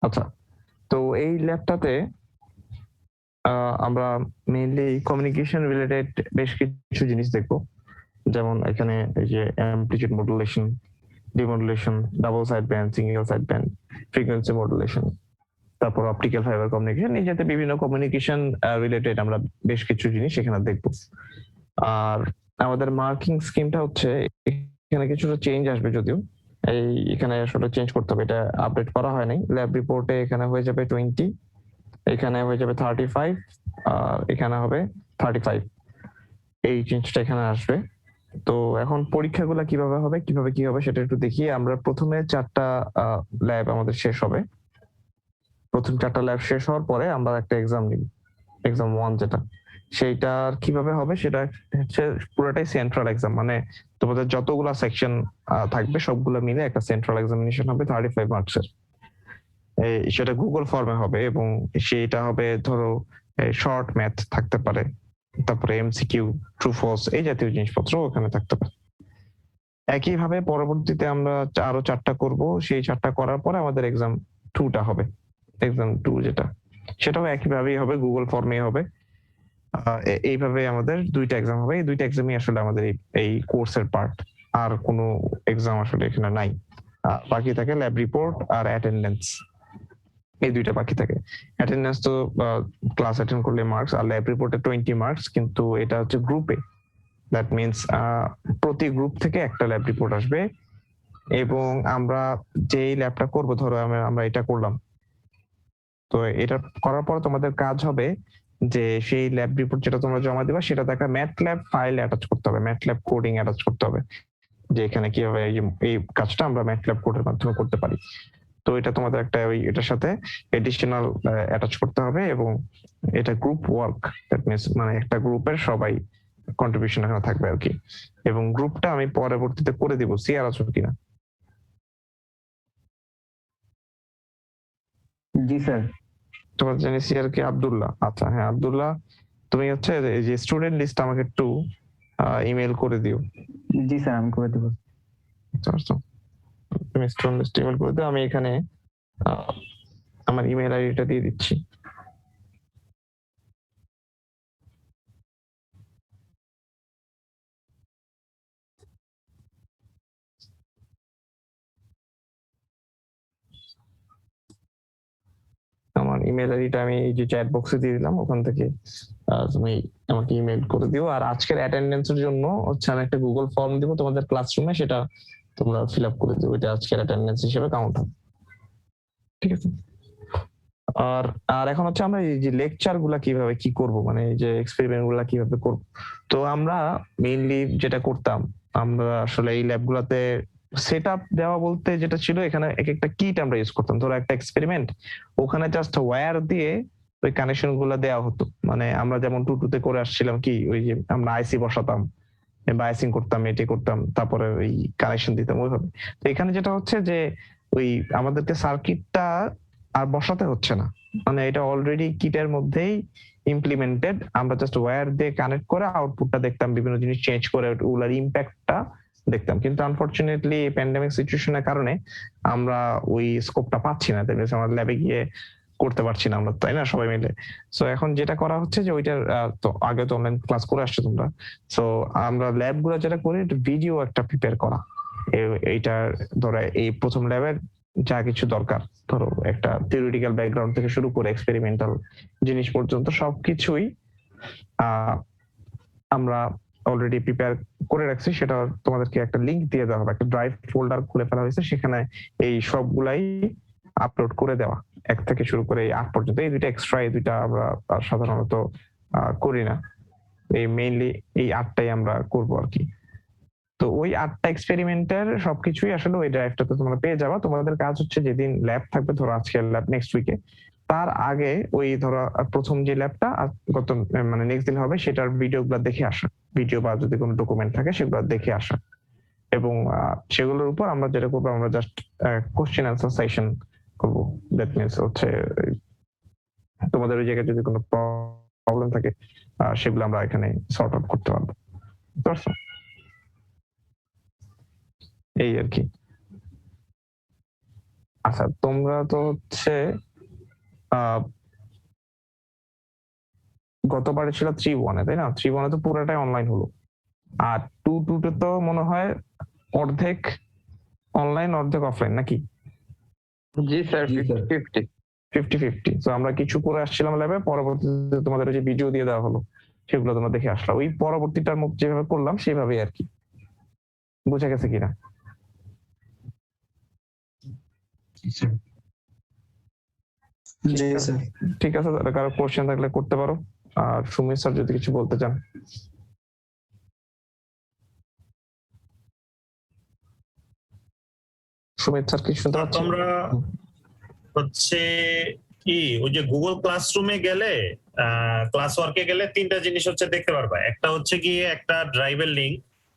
আচ্ছা, তো এই ল্যাবটাতে আমরা মেইনলি কমিউনিকেশন রিলেটেড বেশ কিছু জিনিস দেখবো। যেমন এখানে এই যে amplitude modulation, demodulation, double side band, single side band, frequency modulation, তারপর অপটিক্যাল ফাইবার কমিউনিকেশন, এই যাতে বিভিন্ন কমিউনিকেশন রিলেটেড আমরা বেশ কিছু জিনিস এখানে দেখবো। আর আমাদের মার্কিং স্কিমটা হচ্ছে এখানে কিছুটা চেঞ্জ আসবে, যদিও এখানে আসলে চেঞ্জ করতে হবে, এটা আপডেট করা হয় নাই। ল্যাব রিপোর্টে এখানে হয়ে যাবে 20, এখানে হয়ে যাবে 35, আর এখানে হবে 35। এই চেঞ্জটা এখানে আসবে। তো এখন পরীক্ষাগুলো কিভাবে হবে কি হবে সেটা একটু দেখি। আমরা প্রথমে 4টা ল্যাব আমাদের শেষ হবে। প্রথম 4টা ল্যাব শেষ হওয়ার পরে আমরা একটা এক্সাম নিব, এক্সাম 1 যেটা, সেইটা কিভাবে হবে সেটা হচ্ছে পুরোটাই সেন্ট্রাল এক্সাম, মানে তোমাদের যতগুলা সেকশন থাকবে সবগুলো মিলে একটা সেন্ট্রাল এক্সামিনেশন হবে 35 মার্কসের। সেটা গুগল ফর্মে হবে এবং সেটা হবে ধরো শর্ট ম্যাথ থাকতে পারে, তারপরে এমসিকিউ, ট্রু ফলস, এই জাতীয় জিনিসপত্র ওখানে থাকতে পারে। একইভাবে পরবর্তীতে আমরা আরো 4টা করব, সেই 4টা করার পরে আমাদের এক্সাম 2টা হবে, এক্সাম 2 যেটা, সেটাও একইভাবেই হবে, গুগল ফর্মে হবে। এইভাবে আমাদের 2টা এক্সাম হবে। এই 2টা এক্সামই আসলে আমাদের এই কোর্সের পার্ট, আর কোনো এক্সাম আসলে এখানে নাই। বাকি থাকে ল্যাব রিপোর্ট আর অ্যাটেন্ডেন্স, এই 2টা বাকি থাকে। অ্যাটেন্ডেন্স তো ক্লাস অ্যাটেন্ড করলে মার্কস, আর ল্যাব রিপোর্টে 20 মার্কস, কিন্তু এটা হচ্ছে গ্রুপে। দ্যাট মিনস প্রতি গ্রুপ থেকে একটা ল্যাব রিপোর্ট আসবে, এবং আমরা যেই ল্যাবটা করব, ধরো আমরা এটা করলাম, তো এটা করার পর তোমাদের কাজ হবে যে সেই ল্যাব রিপোর্ট যেটা তোমরা জমা দিবা সেটাতে একটা ম্যাটল্যাব ফাইল অ্যাটাচ করতে হবে, ম্যাটল্যাব কোডিং অ্যাটাচ করতে হবে, যে এখানে কিভাবে এই কাজটা আমরা ম্যাটল্যাব কোডের মাধ্যমে করতে পারি। তো এটা তোমাদের একটা এটার সাথে এডিশনাল অ্যাটাচ করতে হবে, এবং এটা গ্রুপ ওয়ার্ক, দ্যাট মিনস মানে একটা গ্রুপের সবাই কন্ট্রিবিউশন এখানে থাকবে আর কি। এবং গ্রুপটা আমি পরবর্তীতে করে দিব। সিআর আছো কিনা? জি স্যার। তোমার জানি সিআর কি আব্দুল্লাহ? আচ্ছা, হ্যাঁ আব্দুল্লাহ, তুমি হচ্ছে এই যে স্টুডেন্ট লিস্ট আমাকে একটু ইমেল করে দিও। জি স্যার, আমি করে দেবো। তুমি স্টুডেন্ট লিস্ট ইমেল করে দিও, আমি এখানে আমার ইমেল আইডিটা দিয়ে দিচ্ছি। আমার ইমেল আইডিটা আমি এই যে চ্যাট বক্সে দিয়ে দিলাম, ওখান থেকে তুমি আমাকে ইমেল করে দিও। আর আজকের অ্যাটেন্ডেন্সের জন্য হচ্ছে আমি একটা গুগল ফর্ম দিব তোমাদের ক্লাসরুমে, সেটা তোমরা ফিল আপ করে দিও, এটা আজকের অ্যাটেন্ডেন্স হিসেবে কাউন্ট হবে। ঠিক আছে। আর আর এখন হচ্ছে আমরা এই যে লেকচার গুলা কিভাবে কি করব, মানে এই যে এক্সপেরিমেন্ট গুলা কিভাবে করব। তো আমরা মেইনলি যেটা করতাম, আমরা আসলে এই ল্যাব গুলাতে সেট আপ দেওয়া বলতে যেটা ছিল, এখানে এক একটা কিট আমরা ইউজ করতাম। ধরো একটা এক্সপেরিমেন্ট, ওখানে জাস্ট ওয়্যার দিয়ে ওই কানেকশন গুলা দেওয়া হতো। মানে আমরা যেমন টুটুতে করে আসছিলাম, কি ওই যে আমরা আইসি বসাতাম, বায়াসিং করতাম, এটি করতাম, তারপরে ওই কানেকশন দিতাম ওইভাবে। তো এখানে যেটা হচ্ছে যে ওই আমাদেরকে সার্কিটটা আর বসাতে হচ্ছে না, মানে এটা অলরেডি কিটের মধ্যেই ইমপ্লিমেন্টেড। আমরা জাস্ট ওয়্যার দিয়ে কানেক্ট করে আউটপুটটা দেখতাম, বিভিন্ন জিনিস চেঞ্জ করে ওগুলার ইম্প্যাক্টটা দেখতাম। কিন্তু আনফরচুনেটলি প্যান্ডেমিক সিচুয়েশনের কারণে আমরা ওই স্কোপটা পাচ্ছি না, তাই আমার ল্যাবে গিয়ে করতে পারছি না আমরা, তাই না, সবাই মিলে। সো এখন যেটা করা হচ্ছে যে ওইটার তো আগে তো অনলাইন ক্লাস করে আসছো তোমরা, সো আমরা ল্যাব গুলো যেটা করি, ভিডিও একটা প্রিপেয়ার করা। এইটা ধরো এই প্রথম ল্যাবের যা কিছু দরকার, ধরো একটা থিওরিটিক্যাল ব্যাকগ্রাউন্ড থেকে শুরু করে এক্সপেরিমেন্টাল জিনিস পর্যন্ত সবকিছুই আমরা অলরেডি প্রিপেয়ার করে রাখছি। সেটা তোমাদেরকে একটা লিংক দিয়ে দেওয়া হবে, একটা ড্রাইভ ফোল্ডার খুলে ফেলা হয়েছে, সেখানে এই সবগুলাই আপলোড করে দেওয়া, 1 থেকে শুরু করে 8 পর্যন্ত। এই 2টা এক্সট্রা, এই 2টা আমরা সাধারণত করি না। এই মেইনলি এই 8টাই আমরা করবো আর কি। তো ওই 8টা এক্সপেরিমেন্টের সবকিছুই আসলে ওই ড্রাইভটাতে তোমরা পেয়ে যাবা। তোমাদের কাজ হচ্ছে যেদিন ল্যাব থাকবে, ধরো আজকে ল্যাব, নেক্সট উইকে, তার আগে ওই ধরো প্রথম যে ল্যাবটা গত মানে নেক্সট দিন হবে, সেটার ভিডিওগুলো দেখে আসা, ভিডিও বা যদি কোনো ডকুমেন্ট থাকে সেগুলো দেখে আসা। এবং সেগুলোর উপর আমরা যেটা করবো, আমরা জাস্ট কোশ্চেন আনসার সেশন করবো। দ্যাট মিনস হচ্ছে তোমাদের ওই জায়গায় যদি কোনো প্রবলেম থাকে সেগুলো আমরা এখানে সর্ট আউট করতে পারবো। বুঝতে পারছো? এই আর কি। আচ্ছা, তোমরা তো হচ্ছে আহ, গতবারে ছিল 3-1 তাই না? 3-1 তো পুরোটাই অনলাইন হলো, আর 2-2 তো মনে হয় অর্ধেক অনলাইন অর্ধেক অফলাইন নাকি? জি স্যার, জি স্যার 50-50। 50-50। তো আমরা কিছু করে আসছিলাম ল্যাবে, পরবর্তীতে তোমাদের ওই যে ভিডিও দিয়ে দেওয়া হলো, সেগুলো তোমরা দেখে আসলা। ওই পরবর্তীটার মধ্যে যেভাবে করলাম সেভাবেই আর কি। বুঝা গেছে কিনা? জি স্যার। ঠিক আছে, তাহলে কারো কোশ্চেন থাকলে করতে পারো। আর সুমিত স্যার যদি কিছু বলতে চান। সুমিত স্যার কি শুনতে পাচ্ছেন? তোমরা হচ্ছে কি ওই যে গুগল ক্লাসরুমে গেলে ক্লাস ওয়ার্কে গেলে তিনটা জিনিস হচ্ছে দেখতে পারবা। একটা হচ্ছে গিয়ে একটা ড্রাইভের লিংক,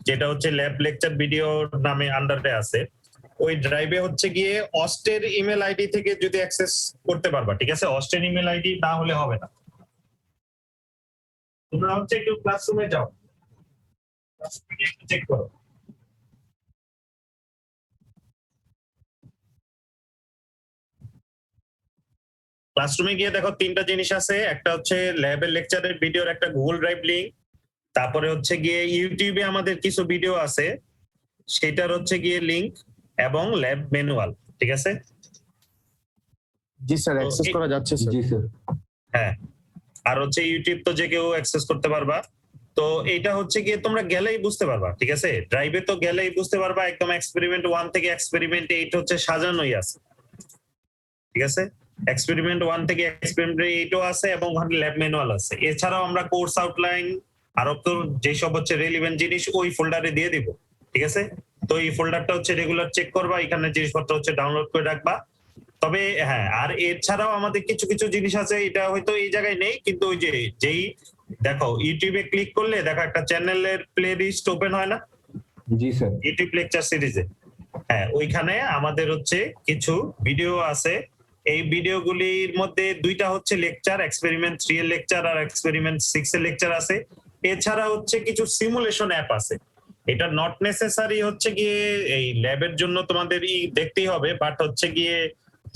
যেটা হচ্ছে ল্যাব লেকচার ভিডিও নামে আন্ডারে আছে। ওই ড্রাইভে হচ্ছে গিয়ে অস্টের ইমেল আইডি থেকে যদি অ্যাক্সেস করতে পারবা, ঠিক আছে? অস্টের ইমেল আইডি না হলে হবে না। তোমরা হচ্ছে একটু ক্লাসরুমে যাও, ক্লাসরুমে গিয়ে একটু চেক করো। ক্লাসরুমে গিয়ে দেখো তিনটা জিনিস আছে। একটা হচ্ছে ল্যাবের লেকচারের ভিডিওর একটা গুগল ড্রাইভ লিংক, তারপরে হচ্ছে গিয়ে ইউটিউবে আমাদের কিছু ভিডিও আছে সেটার হচ্ছে গিয়ে লিংক, এবং ল্যাব ম্যানুয়াল, ঠিক আছে? জি স্যার, তো অ্যাক্সেস করা যাচ্ছে স্যার। জি স্যার হ্যাঁ, আর হচ্ছে ইউটিউব তো যে কেউ অ্যাক্সেস করতে পারবা। তো এইটা হচ্ছে গিয়ে তোমরা গেলেই বুঝতে পারবা, ঠিক আছে? ড্রাইভে তো গেলেই বুঝতে পারবা, একদম এক্সপেরিমেন্ট 1 থেকে এক্সপেরিমেন্ট 8 হচ্ছে সাজানোই আছে, ঠিক আছে? এক্সপেরিমেন্ট 1 থেকে এক্সপেরিমেন্ট 8ও আছে, এবং ওখানে ল্যাব ম্যানুয়াল আছে। এছাড়াও আমরা কোর্স আউটলাইন আরো তো যেসব হচ্ছে রেলিভেন্ট জিনিস ওই ফোল্ডারে দিয়ে দিব, ঠিক আছে? তো এই ফোল্ডারটা হচ্ছে রেগুলার চেক করবা, এখানে জিনিসপত্র হচ্ছে ডাউনলোড করে রাখবা। তবে হ্যাঁ, আর এছাড়াও আমাদের কিছু কিছু জিনিস আছে, এটা হয়তো এই জায়গায় নেই, কিন্তু ওই যে যেই দেখো ইউটিউবে ক্লিক করলে দেখো একটা চ্যানেলের প্লে লিস্ট ওপেন হয় না জি স্যার ইউটিউব লেকচার সিরিজে? হ্যাঁ, ওইখানে আমাদের হচ্ছে কিছু ভিডিও আছে। এই ভিডিওগুলির মধ্যে দুইটা হচ্ছে লেকচার, এক্সপেরিমেন্ট 3 এর লেকচার আর এক্সপেরিমেন্ট 6 এর লেকচার আছে। এছাড়া হচ্ছে কিছু সিমুলেশন অ্যাপ আছে। এটা নট নেসেসারি হচ্ছে গিয়ে এই ল্যাবের জন্য তোমাদের দেখতেই হবে, বাট হচ্ছে গিয়ে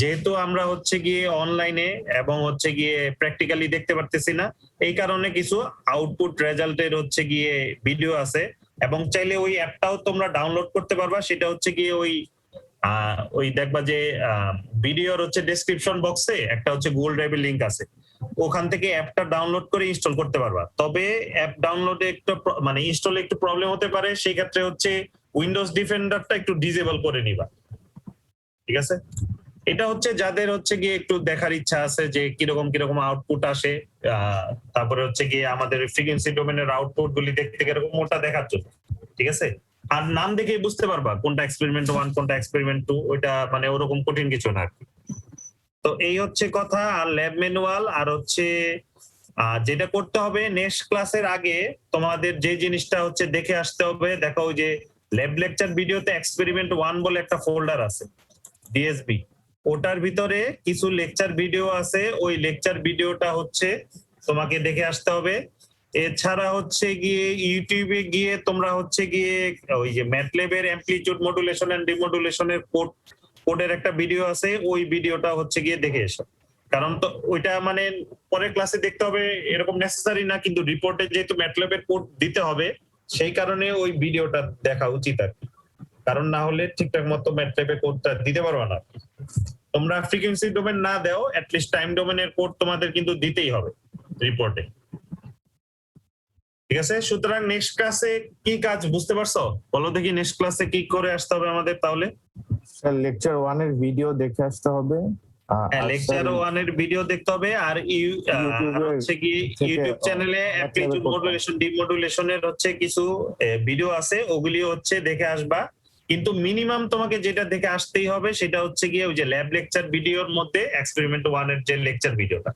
যেহেতু আমরা হচ্ছে গিয়ে অনলাইনে এবং হচ্ছে গিয়ে প্র্যাকটিক্যালি দেখতে পারতেছি না, এই কারণে কিছু আউটপুট রেজাল্টের হচ্ছে গিয়ে ভিডিও আছে। এবং চাইলে ওই অ্যাপটাও তোমরা ডাউনলোড করতে পারবা। সেটা হচ্ছে গিয়ে ওই দেখবা যে ভিডিওর হচ্ছে ডেসক্রিপশন বক্সে একটা হচ্ছে গুগল ড্রাইভের লিংক আছে, ওখান থেকে অ্যাপটা ডাউনলোড করে ইনস্টল করতে পারবা। তবে অ্যাপ ডাউনলোডে একটু মানে ইনস্টলে একটু প্রবলেম হতে পারে, সেই ক্ষেত্রে হচ্ছে উইন্ডোজ ডিফেন্ডারটা একটু ডিসেবল করে নিবা, ঠিক আছে? এটা হচ্ছে যাদের হচ্ছে গিয়ে একটু দেখার ইচ্ছা আছে যে কিরকম কিরকম আউটপুট আসে, তারপরে হচ্ছে গিয়ে আমাদের ফ্রিকোয়েন্সি ডোমেনের আউটপুট গুলি দেখতে কিরকম ওটা দেখার জন্য, ঠিক আছে? আর নাম দেখেই বুঝতে পারবা কোনটা এক্সপেরিমেন্ট 1 কোনটা এক্সপেরিমেন্ট 2, ওইটা মানে ওরকম কঠিন কিছু না আর কি। তো এই হচ্ছে কথা। আর ল্যাব ম্যানুয়াল আর হচ্ছে যেটা করতে হবে নেক্সট ক্লাসের আগে তোমাদের যে জিনিসটা হচ্ছে দেখে আসতে হবে, দেখো ওই যে ল্যাব লেকচার ভিডিওতে এক্সপেরিমেন্ট 1 বলে একটা ফোল্ডার আছে ডিএসবি, ওটার ভিতরে কিছু লেকচার ভিডিও আছে। ওই লেকচার ভিডিওটা হচ্ছে তোমাকে দেখে আসতে হবে। এছাড়া হচ্ছে গিয়ে ইউটিউবে গিয়ে তোমরা হচ্ছে গিয়ে ওই যে ম্যাটল্যাবের অ্যামপ্লিটিউড মডুলেশন এন্ড ডিমডুলেশনের কোডের একটা ভিডিও আছে, ওই ভিডিওটা হচ্ছে গিয়ে দেখে এসো। কারণ তো ওইটা মানে পরের ক্লাসে দেখতে হবে এরকম নেসেসারি না, কিন্তু রিপোর্টে যেহেতু ম্যাটল্যাবের কোড দিতে হবে সেই কারণে ওই ভিডিওটা দেখা উচিত আর কি। কারণ না হলে ঠিকঠাক মতো ম্যাটল্যাবে কোডটা দিতে পারবে না। তোমরা ফ্রিকোয়েন্সি ডোমেন না দাও, অ্যাটলিস্ট টাইম ডোমেনের কোড তোমাদের কিন্তু দিতেই হবে রিপোর্টে, ঠিক আছে? সুতরাং নেক্সট ক্লাসে কি কাজ বুঝতে পারছো? বলো দেখি নেক্সট ক্লাসে কি করে আসতে হবে আমাদের তাহলে? স্যার লেকচার 1 এর ভিডিও দেখে আসতে হবে। হ্যাঁ, লেকচার 1 এর ভিডিও দেখতে হবে। আর হচ্ছে কি ইউটিউব চ্যানেলে অ্যামপ্লিটিউড মডুলেশন ডিমডুলেশনের হচ্ছে কিছু ভিডিও আছে, ওগুলি হচ্ছে দেখে আসবা। কিন্তু মিনিমাম তোমাকে যেটা দেখে আসতেই হবে সেটা হচ্ছে গিয়ে ওই যে ল্যাব লেকচার ভিডিওর মধ্যে এক্সপেরিমেন্ট 1 এর যে লেকচার ভিডিওটা,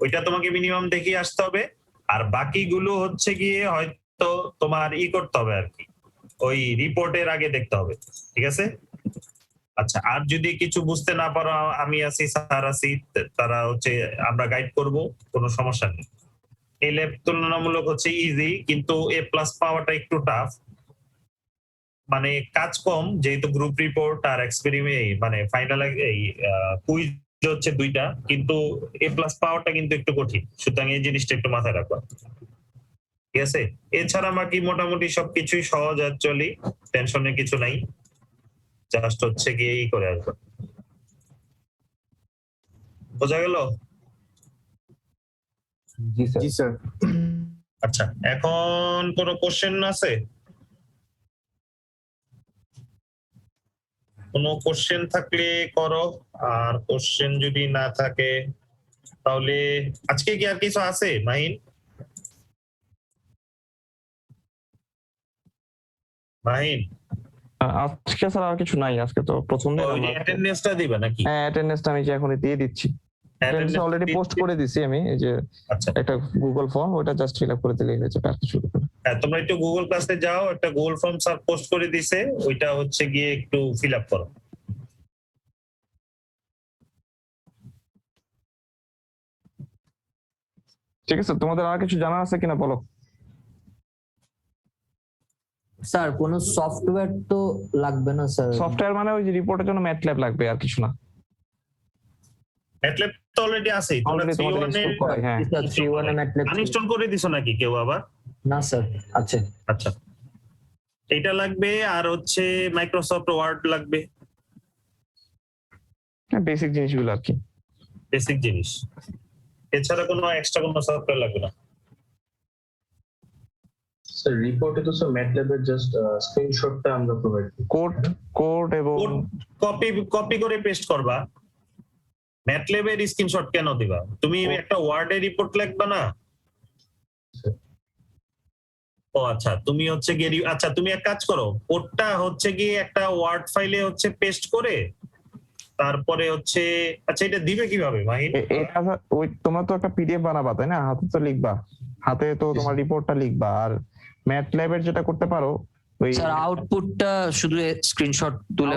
ওইটা তোমাকে মিনিমাম দেখে আসতে হবে। আর বাকিগুলো হচ্ছে গিয়ে হয়তো তোমার করতে হবে আর কি, ওই রিপোর্টের আগে দেখতে হবে, ঠিক আছে? আচ্ছা, আর যদি কিছু বুঝতে না পারো আমি আছি, স্যার আছি, তারা হচ্ছে আমরা গাইড করব, কোনো সমস্যা নেই। এই ল্যাব তুলনামূলক হচ্ছে ইজি, কিন্তু A+ পাওয়াটা একটু টাফ। মানে কাজ কম, যেহেতু গ্রুপ রিপোর্ট আর এক্সপেরিমেন্ট মানে ফাইনাল এই কুইজ হচ্ছে দুইটা, কিন্তু এ প্লাস পাওয়াটা কিন্তু একটু কঠিন, সুতরাং এই জিনিসটা একটু মাথায় রাখবা, ঠিক আছে? এছাড়া বাকি মোটামুটি সবকিছুই সহজ, অ্যাকচুয়ালি টেনশনের কিছু নাই, জাস্ট হচ্ছে গিয়ে এই করে আসবে। বোঝা গেল? জি স্যার। জি স্যার। আচ্ছা, এখন কোনো কোশ্চেন আছে? কোনো কোশ্চেন থাকলে করো, আর কোশ্চেন যদি না থাকে তাহলে আজকে কি আর কিছু আছে মাহিন? মাহিন আজকে স্যার আর কিছু নাই, আজকে তো প্রথম দিন। ওই অ্যাটেন্ডেন্সটা দিবা নাকি? হ্যাঁ, অ্যাটেন্ডেন্সটা আমি যে এখনই দিয়ে দিচ্ছি। অ্যাটেন্ডেন্স অলরেডি পোস্ট করে দিছি আমি, এই যে আচ্ছা, একটা গুগল ফর্ম, ওটা জাস্ট ফিল আপ করে দিলেই হয়ে যাবে, আর কিছু করতে হবে না। হ্যাঁ তোমরা একটু গুগল ক্লাসে যাও, একটা গুগল ফর্ম স্যার পোস্ট করে দিছে, ওইটা হচ্ছে গিয়ে একটু ফিল আপ করো। ঠিক আছে, তোমাদের আর কিছু জানা আছে কিনা বলো। স্যার কোনো সফটওয়্যার তো লাগবে না স্যার? সফটওয়্যার মানে ওই যে রিপোর্টের জন্য ম্যাটল্যাব লাগবে, আর কিছু না। ম্যাটল্যাব তো অলরেডি আছে, তোমরা অলরেডি তোমাদের ইনস্টল করা, হ্যাঁ। স্যার 3.1 এ ম্যাটল্যাব আনইনস্টল করে দিছো নাকি কেউ আবার? না স্যার আছে। আচ্ছা, এটা লাগবে, আর হচ্ছে মাইক্রোসফট ওয়ার্ড লাগবে, বেসিক জিনিসগুলো আর কি। বেসিক জিনিস, এছাড়া কোনো এক্সট্রা কোনো সফটওয়্যার লাগবে না। স্যার রিপোর্টে তো স্যার ম্যাটল্যাবের জাস্ট স্ক্রিনশটটা আমরা প্রোভাইড করি। কোড এবং কপি করে পেস্ট করবা। ম্যাটল্যাবের স্ক্রিনশট কেন দিবা? তুমি একটা ওয়ার্ডে রিপোর্ট লিখবা না? ও আচ্ছা, তুমি হচ্ছে গিয়ে আচ্ছা তুমি এক কাজ করো, কোডটা হচ্ছে গিয়ে একটা ওয়ার্ড ফাইলে হচ্ছে পেস্ট করে তারপরে হচ্ছে, আচ্ছা এটা দিবে কিভাবে মাহিন? ওই তোমরা তো একটা পিডিএফ বানাবা, তাই না? হাতে তো লিখবা, হাতে তো তোমার রিপোর্টটা লিখবা। আর ম্যাটল্যাবের যেটা করতে পারো, ওই স্যার আউটপুটটা শুধু স্ক্রিনশট তুলে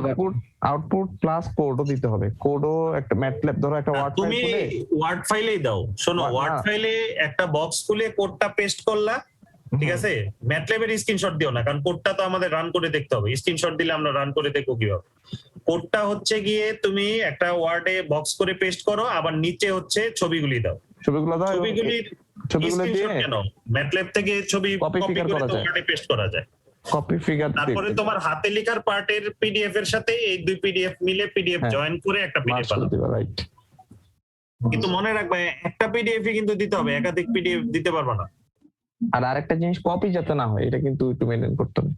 আউটপুট প্লাস কোডও দিতে হবে। কোডও একটা ম্যাটল্যাব, ধরো একটা ওয়ার্ড ফাইল তুমি খুলে ওয়ার্ড ফাইলেই দাও, শোনো ওয়ার্ড ফাইলে একটা বক্স খুলে কোডটা পেস্ট করলা, ঠিক আছে? ম্যাটল্যাবের স্ক্রিনশট দিও না, কারণ কোডটা তো আমাদের রান করে দেখতে হবে, স্ক্রিনশট দিলে আমরা রান করে দেখবো কিভাবে? কোডটা হচ্ছে গিয়ে তুমি একটা ওয়ার্ডে বক্স করে পেস্ট করো, আবার নিচে হচ্ছে ছবিগুলি দাও। ছবিগুলো দাও, ছবিগুলির দিয়ে কেন ম্যাটল্যাব থেকে ছবি কপি কপি ফিগার করে করা তো যায়, ওয়ার্ডে পেস্ট করা যায়। কপি ফিগার তারপরে তোমার হাতে লেখার পার্টের পিডিএফ এর সাথে এই দুই পিডিএফ মিলে পিডিএফ জয়েন করে একটা পিডিএফ বানাবে। রাইট। কিন্তু মনে রাখবে একটা পিডিএফ কিন্তু দিতে হবে, একাধিক পিডিএফ দিতে পারবে না। আর আরেকটা জিনিস, কপি যাতে না হয়, এটা কিন্তু একটু মেনটেন করতে হবে,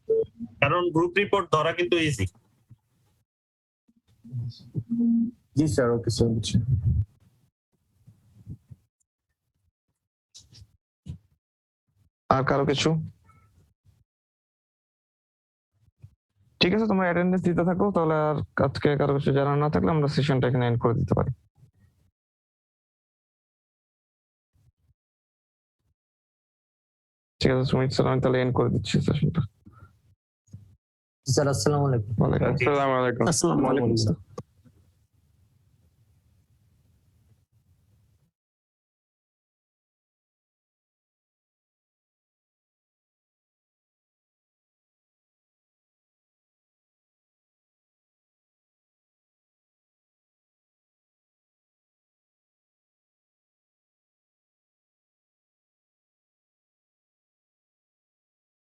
কারণ গ্রুপ রিপোর্ট ধরা কিন্তু ইজি। জি স্যার, ওকে স্যার, বুঝছি। আর কারো কিছু? ঠিক আছে, তোমরা অ্যাটেন্ডেন্স দিতে থাকো তাহলে। আর আজকে কারো কিছু জানা না থাকলে আমরা সেশনটা এখানে এন্ড করে দিতে পারি। ঠিক আছে সুমিত স্যার, আমি তাহলে এন্ড করে দিচ্ছি সেশনটা। স্যার আসসালামু আলাইকুম। ওয়ালাইকুম আসসালামু আলাইকুম। আসসালামু আলাইকুম স্যার।